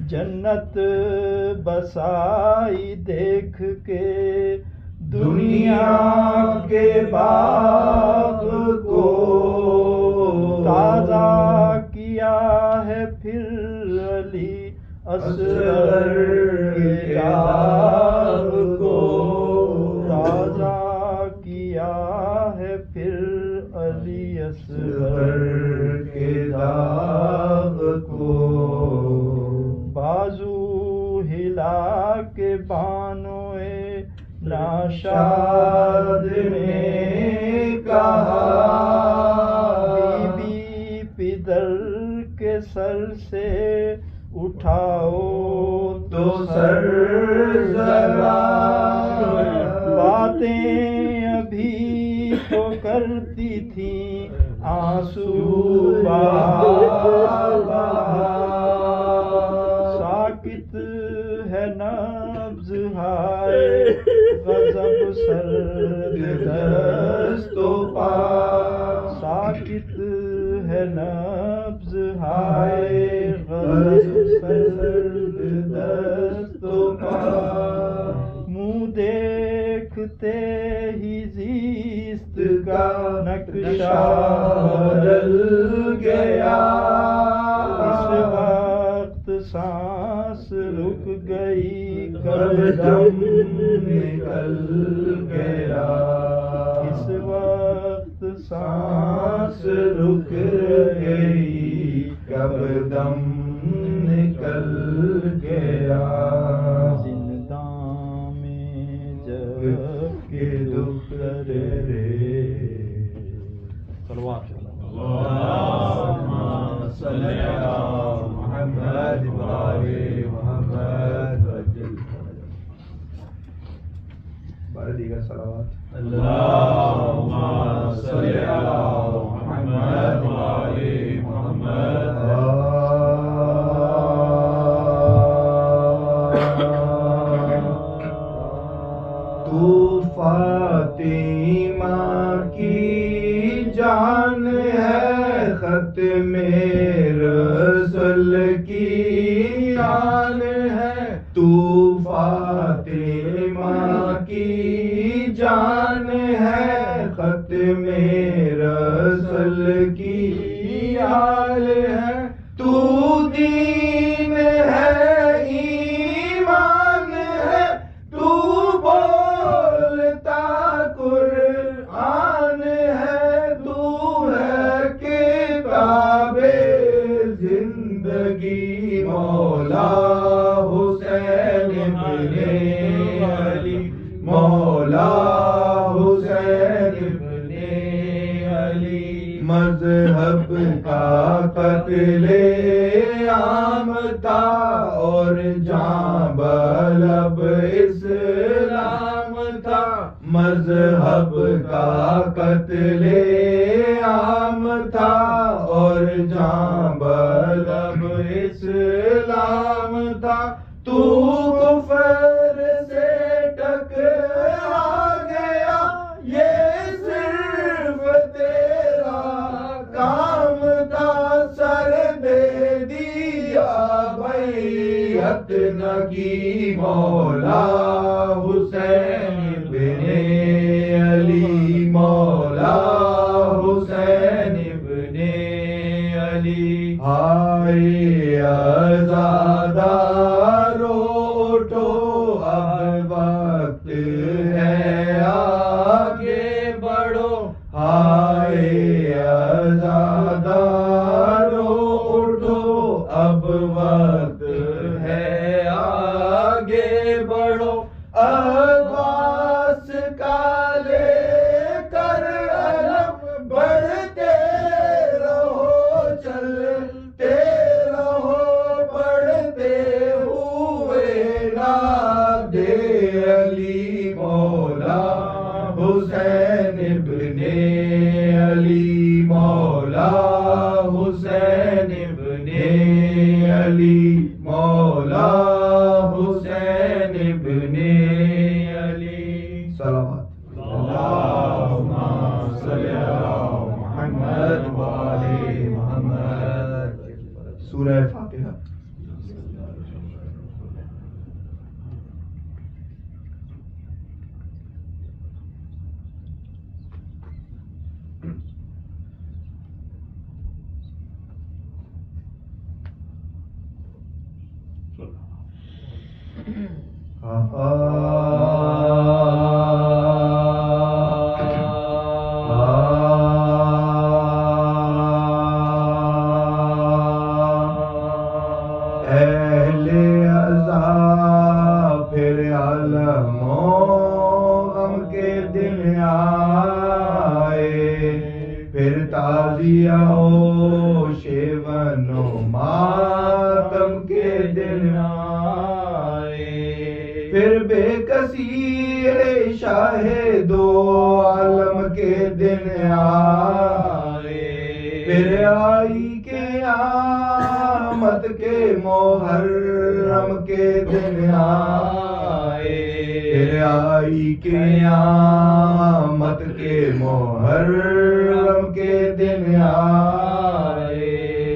جنت بسائی دیکھ کے دنیا کے باغ کو تازہ کیا ہے پھر علی اصغر کے داغ کو تازہ کیا ہے پھر علی اصغر کے داغ کو بازو ہلا کے بانوئے ناشاد نے کہا بی بی پدر کے سر سے اٹھاؤ تو سر ذرا باتیں ابھی تو کرتی تھیں آنسو بہا ساکت ہے نبض ہائے غضب سرد دست و پا ساکت ہے نبض ہائے غضب سرد دست و پا منہ دیکھتے ہی زیست کا نقشہ بدل گیا اس وقت سانس رک گئی کب دم نکل گیا اس وقت سانس رک گئی کب دم نکل گیا زنداں میں جب کے دکھ رے صلوات اللہم صلی علی محمد وآل محمد وجل بارہ دیگر صلوات اللہم صلی علی محمد وآل محمد تو فاطمہ کی جان ہے خط میں رسول کی آن ہے تو فاطمہ کی جان ہے خط میں رسول کی آل ہے تو دین ہے ایمان ہے تو بولتا قرآن ہے تو ہے کتاب زندگی مولا حسین ابن علی مولا حسین ابن علی مذہب کا قتل عام تھا اور جاں بلب اسلام تھا مذہب کا قتل عام تھا اور جاں بلب اسلام تھا تو کفر سے ٹکرا وقت نہ کی مولا حسین ابن علی، مولا حسین ابن علی۔ ہائے عزادارو اٹھو اب وقت ہے آگے بڑھو، ہائے عزادارو اٹھو اب وقت ہے آگے بڑھو۔ عباس کا لے کر علم بڑھتے رہو، چلتے رہو، بڑھتے ہوئے ناد علی، مولا حسین ابن علی، مولا حسین ابن علی، مولا حسین ابن علی۔ صلوات اللہم صلی علی محمد وآل محمد۔ سورہ فاتحہ۔ اہل عزا پھر عالم و غم کے دن آئے، پھر تعزیہ و شیون و ماتم کے دن آئے، پھر بے کسی شاہ دو عالم کے دن آئے، پھر آئی قیامت کے محرم کے دن آئے، پھر آئی قیامت کے محرم کے دن آئے،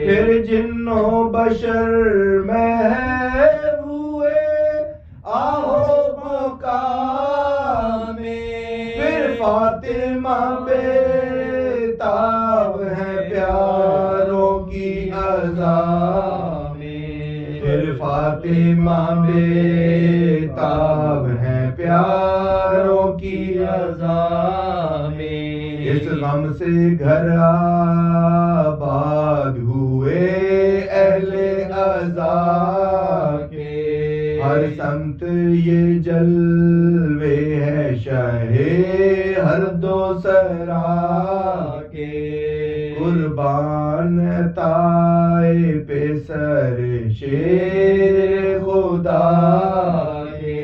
پھر جن و بشر محو ہوئے آہو بکا میں، پھر فاطمہ بیتاب ہے پیاروں کی عزا میں، پھر فاطمہ بیتاب ہے پیاروں کی عزا میں، اس غم سے گھر آباد ہوئے اہل عزا کے، ہر سمت یہ جلوے ہے شہ ہر دو سرا کے، قربان تائے پہ سر شیر خدا کے،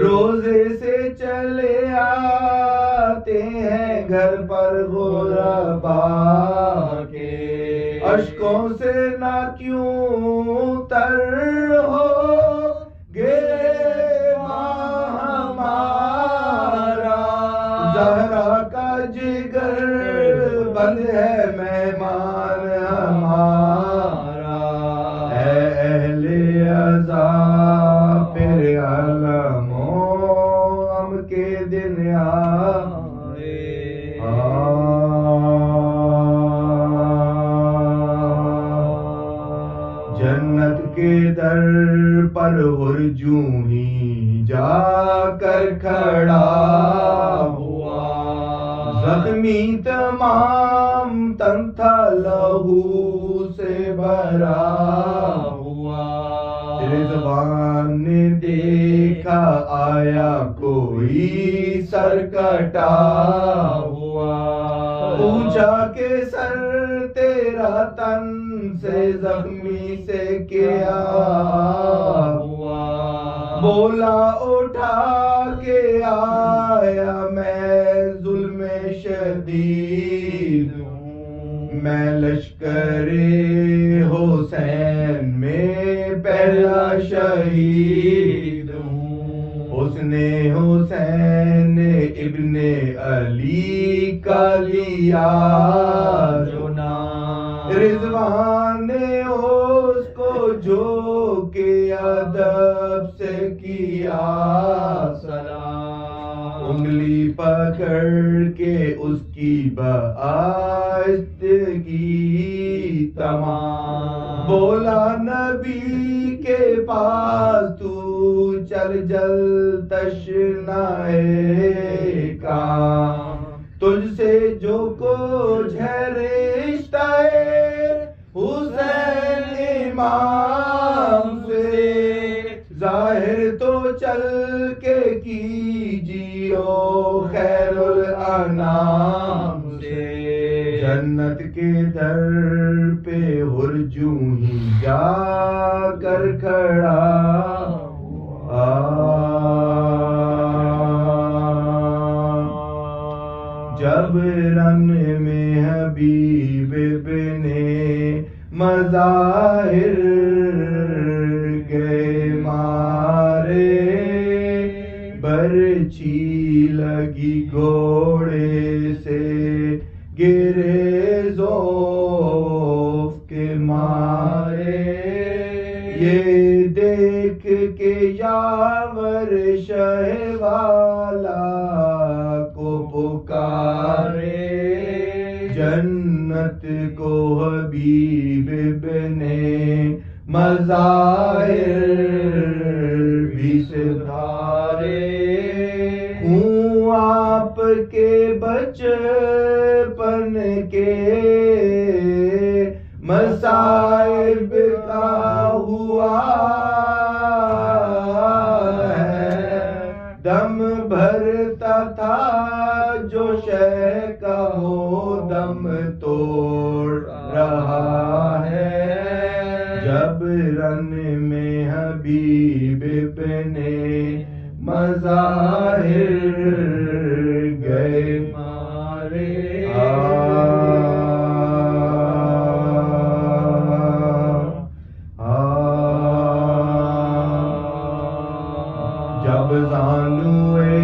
روزے سے چلے آتے ہیں گھر پر غربا کے، اشکوں سے نہ کیوں تر ہو گے ماں ہمارا، زہرا کا جگر بند ہے مہمان ہمارا، اے اہل عزا پھر عالم و غم کے دن آئے، جنت کے در پر ہرجوں ہی جا کر کھڑا ہوا، زخمی تمام تن تھا لہو سے بھرا ہوا، رضوان نے دیکھا آیا کوئی سر کٹا ہوا، پوچھا کہ سر تیرا تن سے زخمی سے کیا ہوا، بولا اٹھا کے آیا میں ظلم شدید ہوں، میں لشکر حسین میں پہلا شہید ہوں، حسن حسین ابن علی کا لیا جو نام، رضوان نے اس کو جو کہ ادب سے کیا سلام، انگلی پکڑ کے اس کی بآہستگی تمام، بولا نبی کے پاس تو چل جل تشنائے کام، تجھ سے جو کچھ ہے رشتہ حسین امام سے، ظاہر تو چل کے کیجیو خیر الانام سے، جنت کے در پہ ہرجوں ہی جا کر کھڑا جب رن میں حبیب ابن مظاہر گئے مارے، برچھی لگی گھوڑے سے گرے ذوف کے مارے، یہ دیکھ کے یاور شہ والا کو پکارے، جنت کو حبیب ابن مظاہر بھی سدھارے، ہوں آپ کے بچپن کے مصائب کا ہوا ہے، دم بھرتا تھا جو شے کا ہو دم توڑ رہا ہے، جب رن میں حبیب ابن مظاہر گئے مارے، جب زانوئے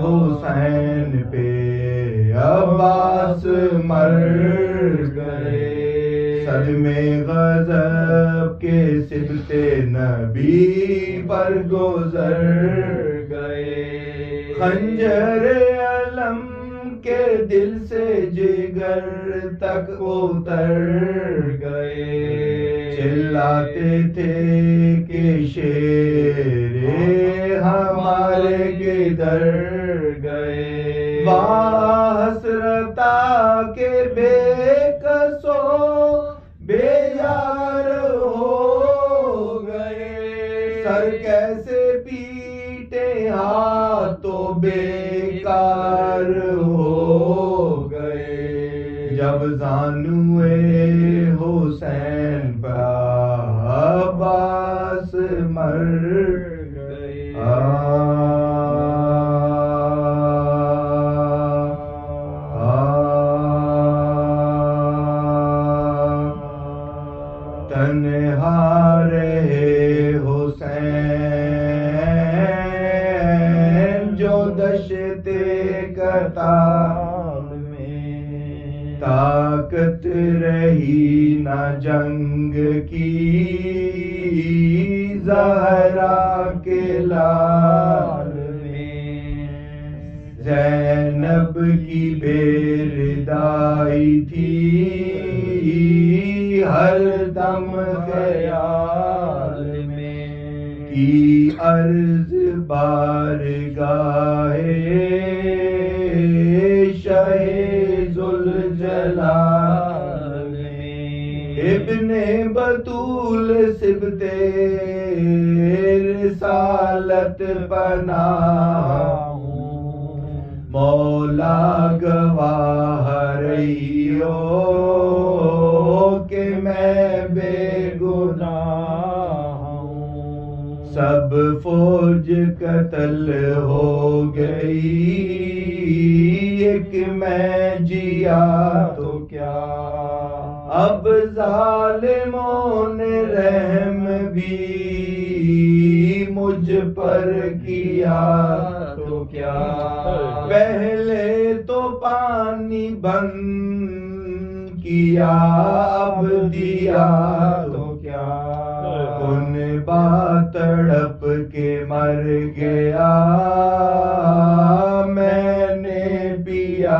حسین پہ عباس مر گئے، صدمے غضب کے صبت نبی پر گزر گئے، خنجر علم کے دل سے جگر تک اتر گئے، چلاتے تھے کہ شیر ہمارے کدھر گئے، واہ حسرتا کے بے کسو بے یار ہو گئے، سر کیسے پیٹے ہاتھوں بیکار ہو گئے، جب زانوئے حسین پہ عباس مر گئے، تنہا رہے حسین جو دشتے قتال میں، طاقت رہی نہ جنگ کی زہرا کے لال میں، زینب کی بے ردائی تھی ہر دم خیال میں، کی عرض بارگاہ شہ ذوالجلال میں، ابن بطول صبت رسالت پناہ مولا گواہ رہیو کہ میں بے گناہ ہوں، سب فوج قتل ہو گئی ایک میں جیا تو کیا، اب ظالموں نے رحم بھی مجھ پر کیا تو کیا، پہلے تو پانی بن کیا اب دیا تو کیا ان بات تڑپ کے مر گیا میں نے پیا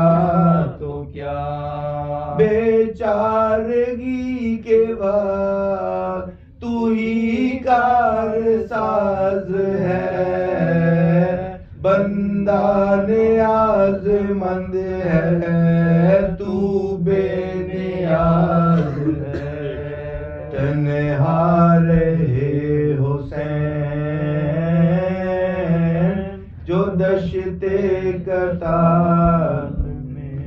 تو کیا بیچارگی کے وقت تو ہی کار ساز ہے بندہ نیاز مند ہے تو بے نیاز ہے تنہا رہے حسین جو دشت قطار میں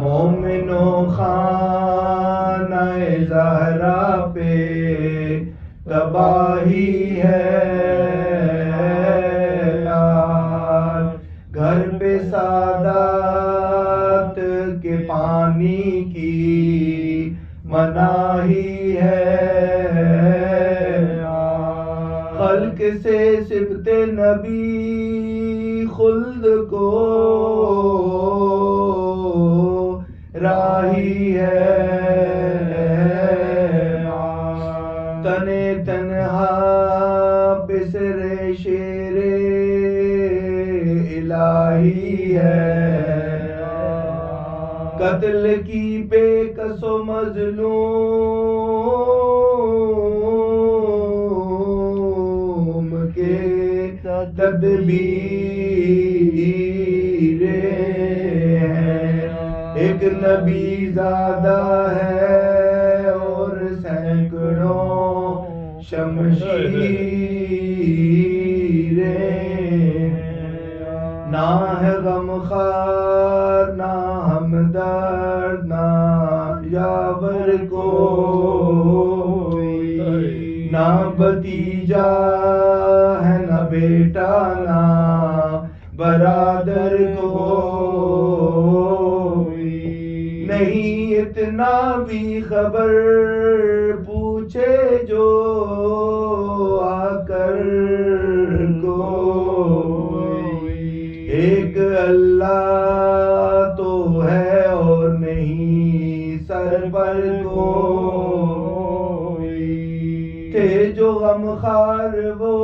مومنوں خانہ زہرا پہ تباہی ہے گھر پہ سادات کے پانی کی مناہی ہے خلق سے صفت نبی خلد کو راہی ہے تنے تنہا بسر شیر الہی ہے قتل کی بے کس و مظلوم کے تدبیر ہیں ایک نبی زادہ ہے اور سینکڑوں شمشیریں نہ ہے غمخوار نہ ہمدرد نہ یاور کوئی نہ بھتیجا ہے نہ بیٹا نہ برادر کوئی نہیں اتنا بھی خبر پوچھے جو آ کر ایک اللہ تو ہے اور نہیں سر پر کوئی تھے جو غمخوار وہ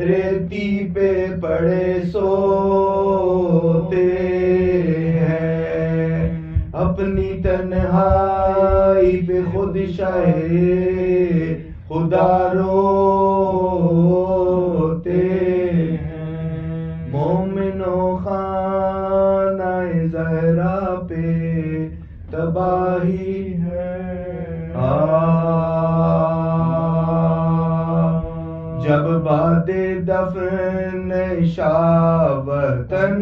ریتی پہ پڑے سوتے ہیں اپنی تنہائی پہ خود شاہ خدا روتے ہیں مومنوں خانہ زہرا پہ تباہی ہے جب بعد دفن شاہ وطن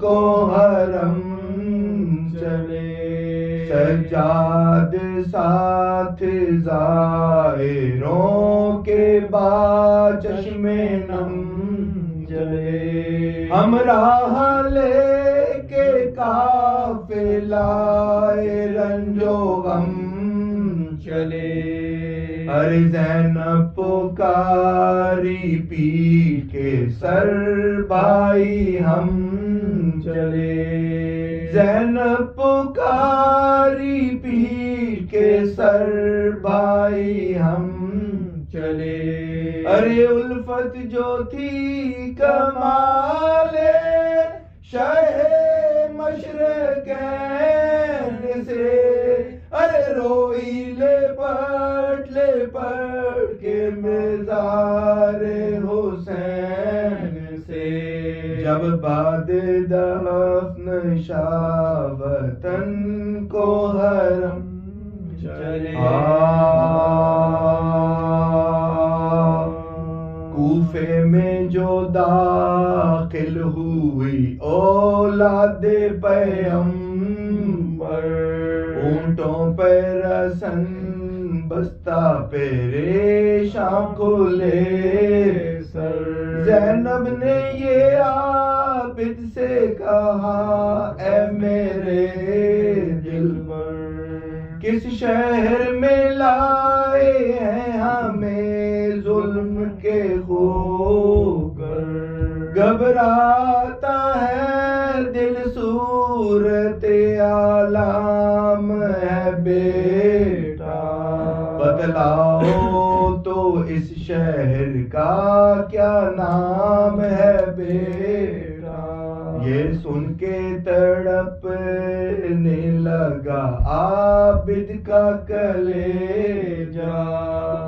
کو حرم چلے سجاد ساتھ زائروں کے بعد چشمے نم جلے ہمراہ لے کے قافلہ رنج و غم چلے ارے زینب پکاری پی کے سر بھائی ہم چلے زینب پکاری پی کے سر بھائی ہم چلے ارے الفت جو تھی کمال شاہ مشرقین سے ارے روئی لے پٹ کے مزار حسین سے جب بعد دفن شاہ وطن کو حرم چلے کوفے میں جو داخل ہوئی اولاد پیغمبر اونٹوں پہ رسن بستہ پہ ریشاں کھلے سر زینب نے یہ عابد سے کہا اے میرے دلبر کس شہر میں لائے ہیں ہمیں ظلم کے خوگر، گھبراتا ہے دل صورت عالم ہے بیٹا، بتلاؤ تو اس شہر کا کیا نام ہے بیٹا۔ یہ سن کے تڑپنے لگا عابد کا کلیجہ،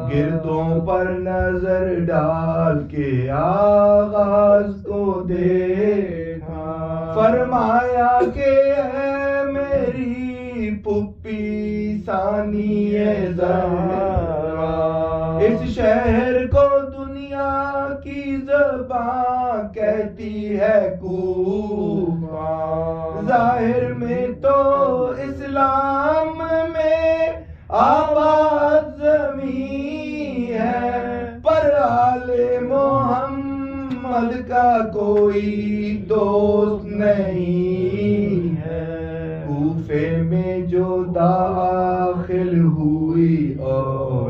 گردوں پر نظر ڈال کے آغاز کو دیکھا، فرمایا کہ اے میری پھپھی ثانیہ زہرا، اس شہر کو دنیا کی زبان کہتی ہے کوفہ، ظاہر میں تو اسلام میں آباد زمین ہے، پر آل محمد کا کوئی دوست نہیں ہے۔ کوفے میں جو داخل ہوئی اور